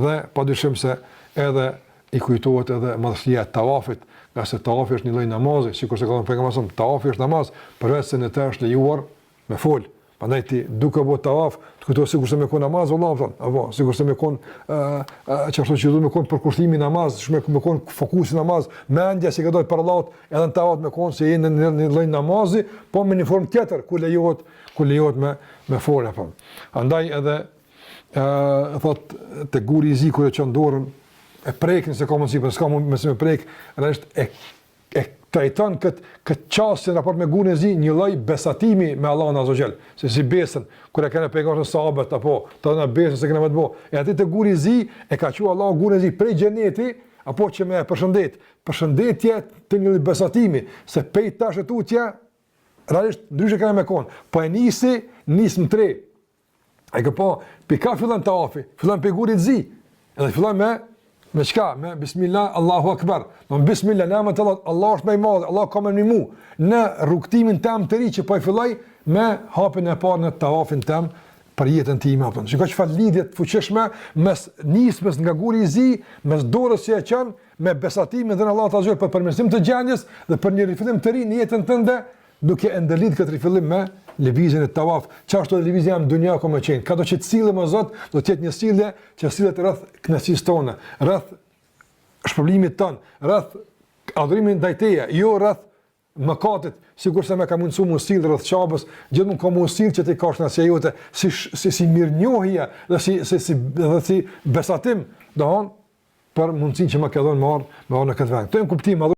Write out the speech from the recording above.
dhe padyshim se edhe i kujtohet edhe madhështia e tawafit, nga se tawafi është një lloj namazi, sikur se ka thënë pejgamberi, tawafi është namaz, përveç se në të është lejuar me fol. Prandaj ti duke bërë tawaf, të kujtohet sikur se me kon namaz, vëllai thon, apo sikur se me kon çfarë që do me kon përkurthimi namaz, me kon fokusi namaz, mendja si gëdoj për Allahut, edhe në tawaf me kon se jeni në një lloj namazi, po me një formë tjetër ku lejohet me fol apo. Andaj edhe thot te guri i zi kur e çon dorën e prekin se ka mundësi, për s'ka mundësi me prek, edhe është e trajton këtë çështje në raport me gurin e zi një lloj besatimi me Allahun Azza wa Jall, se si besën kur e kanë pejgamberin sahabët apo të na besën se kanë vetë bë. E atë te guri i zi e ka thënë Allahu gurin e zi prej xheneti apo që me përshëndetje të një besatimi se pej tash tutje realisht ndryshe kanë me kon. Po e nis në 3. Ai që po pika fillon tawafi, fillon pe gurit zi. Edhe fillon me çka? Me bismillah, Allahu akbar. Do bismillah, nama te Allah, Allah është më i madh, Allah ka më në mu. Në rrugtimin tëm të ri që po e filloj me hapjen e parë në tawafin tëm për jetën time apo. Shikoj çfarë lidhje të fuqishme mes nismës nga guri i zi, mes dorës që e çon me besatimin dhe në Allah Azza për përmirësim të gjendjes dhe për një rifillim të ri në jetën tënde, duke e ndërlidh këtë rifillim me lëvizjen e tawaf, çfarë do lëvizja në dunja ku më qenë. Ka do që të sillem o Zot, do të jetë një sillje që sillet rreth kënaqësisë tonë, rreth shpërblimit ton, rreth adhurimit ndaj Teje, jo rreth mëkatit, sigurisht me ka mundsu mos sill rreth çabës, gjithmonë ka mos sill që të kash në jote si mirënjohje dhe si besatim, dohon për mundësinë që më ka dhënë marr në këtë vend. Të kuptim